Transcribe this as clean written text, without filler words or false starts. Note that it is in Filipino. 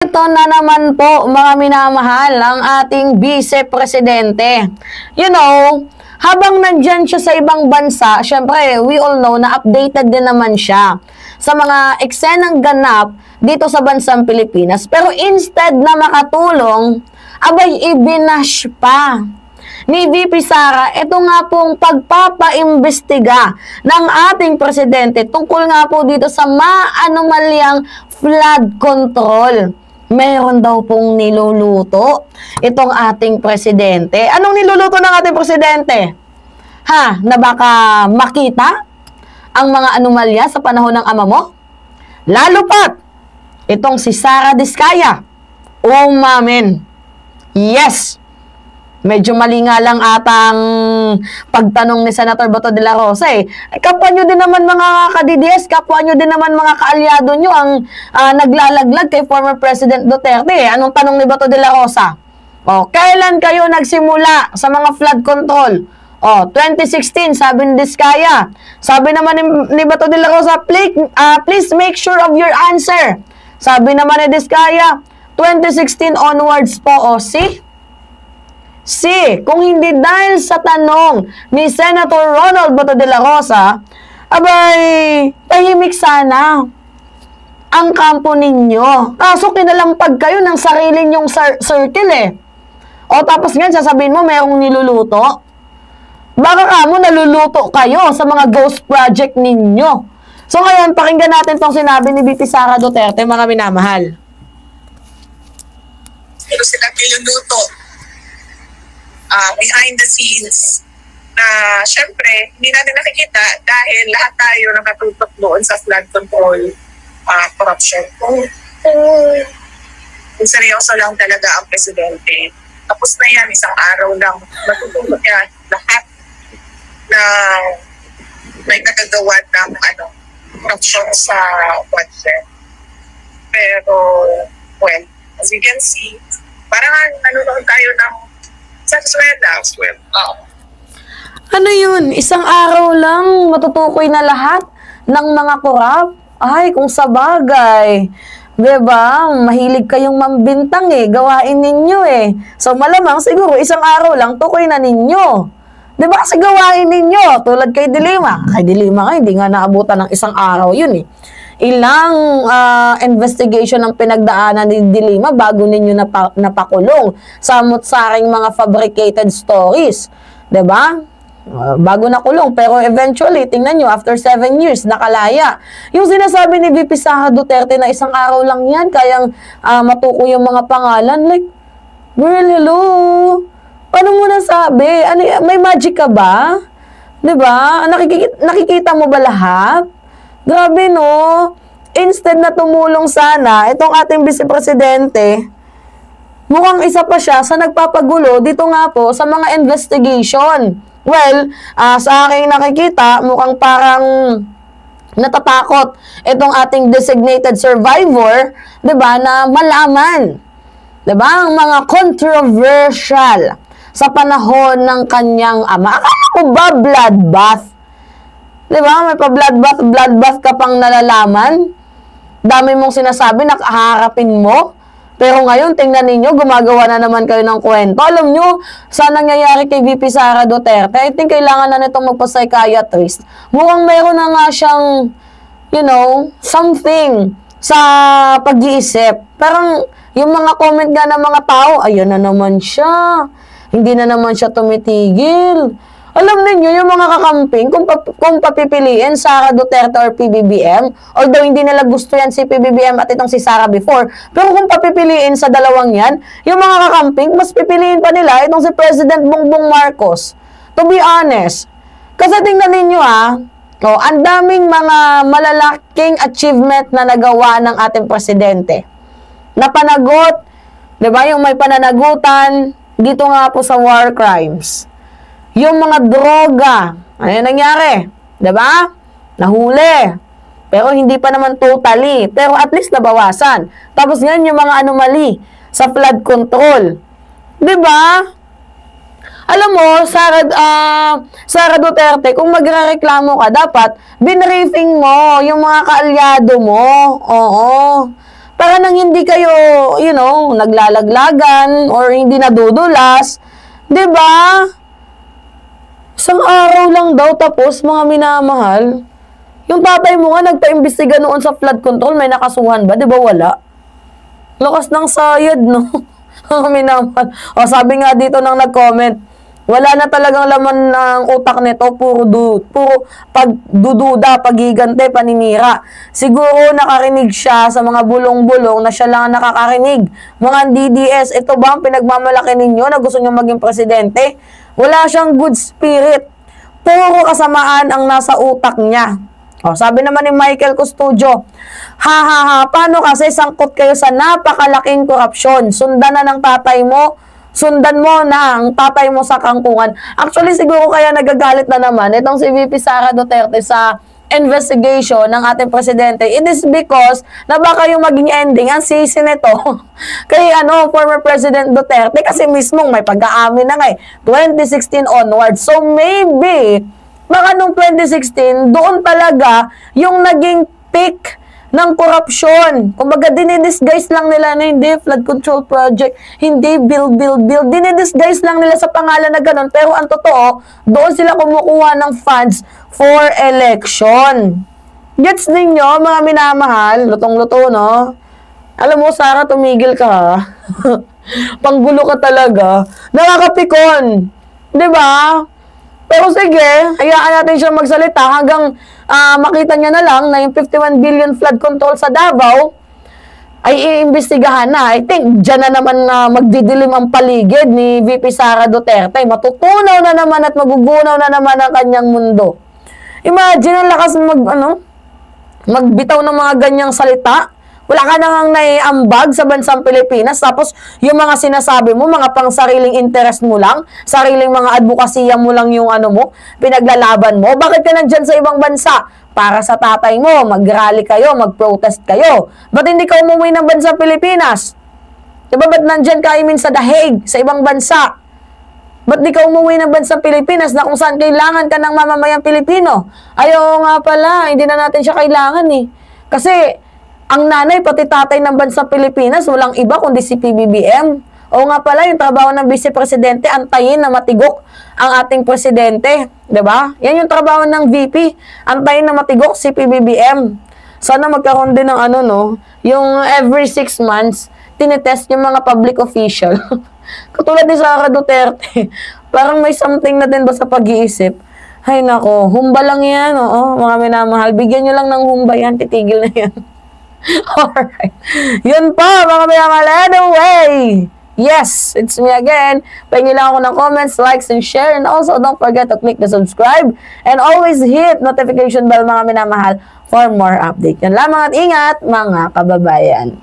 Ito na naman po, mga minamahal, ang ating vice-presidente. You know, habang nandyan siya sa ibang bansa, syempre, we all know na updated din naman siya sa mga eksenang ganap dito sa bansang Pilipinas. Pero instead na makatulong, abay, ibinash pa ni VP Sara, ito nga pong pagpapaimbestiga ng ating presidente tungkol nga po dito sa maanomalyang flood control. Meron daw pong niluluto itong ating presidente. Anong niluluto ng ating presidente? Ha? Na baka makita ang mga anomalya sa panahon ng ama mo? Lalo pat, itong si Sara Diskaya. Umamin. Yes. Medyo mali nga lang atang pagtanong ni Senator Bato de la Rosa eh. Kapwa nyo din naman mga ka-DDS, kapwa nyo din naman mga kaalyado nyo ang naglalaglag kay former President Duterte eh. Anong tanong ni Bato de la Rosa? O, kailan kayo nagsimula sa mga flood control? O, 2016, sabi ni Diskaya. Sabi naman ni Bato de la Rosa, please make sure of your answer. Sabi naman ni Diskaya, 2016 onwards po. O, see? Kung hindi dahil sa tanong ni Senator Ronald Bato de la Rosa, abay, tahimik sana ang kampo ninyo. Kaso kinalampag kayo ng sarili nyong circle eh. O tapos nga, sasabihin mo mayroong niluluto. Baka kamo naluluto kayo sa mga ghost project ninyo. So ngayon, pakinggan natin itong sinabi ni VP Sara Duterte, mga minamahal. Pero sila niluluto. Behind the scenes na syempre hindi natin nakikita dahil lahat tayo nakatutok doon sa flood control corruption. Kung seryoso lang talaga ang presidente, tapos na yan, isang araw lang matutulog niya lahat na may kagagawa ng corruption sa budget. Pero well, as you can see, parang nanonood tayo ng ano yun? Isang araw lang matutukoy na lahat ng mga korap? Ay, kung sa bagay. Diba? Mahilig kayong mambintang eh. Gawain ninyo eh. So malamang siguro isang araw lang tukoy na ninyo. Diba? Kasi gawain ninyo. Tulad kay Dilima. Kay Dilima nga, hindi nga naabutan ng isang araw yun eh. Ilang investigation ang pinagdaanan ni Dilima bago ninyo napakulong sa mutsaring mga fabricated stories. Diba? Bago nakulong. Pero eventually, tingnan nyo, after 7 years, nakalaya. Yung sinasabi ni VP Sara Duterte na isang araw lang yan, kayang matukoy yung mga pangalan. Like, girl, hello? Ano mo nasabi? May magic ka ba? Diba? Nakikita mo ba lahat? Grabe, no? Instead na tumulong sana, itong ating vice-presidente, mukhang isa pa siya sa nagpapagulo dito nga po sa mga investigation. Well, sa aking nakikita, mukhang parang natatakot itong ating designated survivor, diba, na malaman, diba, ang mga controversial sa panahon ng kanyang ama. Akala ko ba bloodbath? Diba? May pa-bloodbath ka pang nalalaman. Dami mong sinasabi, nakaharapin mo. Pero ngayon, tingnan ninyo, gumagawa na naman kayo ng kwento. Alam nyo, sa nangyayari kay VP Sara Duterte, I think kailangan na nitong magpa-psychiatrist. Mukhang meron na nga siyang, you know, something sa pag-iisip. Parang, yung mga comment nga ng mga tao, ayun na naman siya. Hindi na naman siya tumitigil. Alam niyo yung mga kakamping, kung papipiliin Sara Duterte or PBBM, although hindi nila gusto yan si PBBM at itong si Sara before, pero kung papipiliin sa dalawang yan, yung mga kakamping, mas pipiliin pa nila itong si President Bongbong Marcos. To be honest. Kasi tingnan ninyo ang daming mga malalaking achievement na nagawa ng ating presidente. Napanagot, di ba, yung may pananagutan, dito nga po sa war crimes. Yung mga droga, ano nangyari? Diba? Nahuli. Pero hindi pa naman totally. Pero at least nabawasan. Tapos ngayon yung mga anomaly sa flood control. Diba? Alam mo, Sara Duterte, kung magrereklamo ka, dapat binriefing mo yung mga kaalyado mo. Oo. para nang hindi kayo, naglalaglagan or hindi nadudulas. 'Di ba? Isang araw lang daw tapos, mga minamahal. Yung tatay mo nga nagpa-imbestiga noon sa flood control, may nakasuhan ba? 'Di ba wala? Lakas ng sayad, no? Mga minamahal. O, sabi nga dito nang nag-comment, wala na talagang laman ng utak nito, puro pagdududa, pagigante, paninira. Siguro nakarinig siya sa mga bulong-bulong na siya lang ang nakakarinig. Mga DDS, ito ba ang pinagmamalaki ninyo na gusto nyo maging presidente? Wala siyang good spirit. Puro kasamaan ang nasa utak niya. O, sabi naman ni Michael Custodio, paano kasi sangkot kayo sa napakalaking korupsyon? Sundan na ng tatay mo, sundan mo na ang tatay mo sa kangkungan. Actually, siguro kaya nagagalit na naman itong si VP Sara Duterte sa investigation ng ating presidente. It is because na baka yung maging ending ang sisi nito kay former President Duterte kasi mismong may pag-aamin na nga 2016 onwards. So maybe baka nung 2016 doon talaga yung naging peak ng korupsyon. Kumbaga, dinidisguise lang nila na hindi flood control project, hindi bill. Dinidisguise lang nila sa pangalan na ganun. Pero ang totoo, doon sila kumukuha ng funds for election. Gets ninyo, mga minamahal? Lutong-luto, no? Alam mo, Sarah, tumigil ka, ha? Panggulo ka talaga. Nakakapikon. 'Di ba? Pero sige, hayaan natin siya magsalita hanggang makita niya na lang na yung 51 billion flood control sa Davao ay iimbestigahan na. I think dyan na naman magdidilim ang paligid ni VP Sara Duterte. Matutunaw na naman at magugunaw na naman ang kanyang mundo. Imagine ang lakas magbitaw ng mga ganyang salita. Wala ka nang naiambag sa bansang Pilipinas, tapos yung mga sinasabi mo, mga pang sariling interest mo lang, sariling mga advokasya mo lang yung pinaglalaban mo. Bakit ka nandyan sa ibang bansa? Para sa tatay mo, mag-rally kayo, mag-protest kayo. Ba't hindi ka umuwi ng bansang Pilipinas? Diba ba't nandyan ka, sa The Hague, sa ibang bansa? Ba't di ka umuwi ng bansang Pilipinas na kung saan kailangan ka ng mamamayang Pilipino? Ayaw nga pala, hindi na natin siya kailangan Kasi, ang nanay, pati tatay ng bansang Pilipinas, walang iba kundi si PBBM. O nga pala, yung trabaho ng Vice Presidente, antayin na matigok ang ating presidente. 'Di ba? Yan yung trabaho ng VP, antayin na matigok si PBBM. Sana magkaroon din ng yung every 6 months, tinetest yung mga public official. Katulad ni Sara Duterte. Parang may something na din ba sa pag-iisip? Ay nako, humba lang yan. Oo, mga minamahal. Bigyan nyo lang ng humba yan, titigil na yan. Alright. Yun po, mga minamahal. Anyway, yes, it's me again. Pahingin lang ako ng comments, likes, and share. And also, don't forget to click the subscribe. And always hit notification bell, mga minamahal, for more update. Yan lamang at ingat, mga kababayan.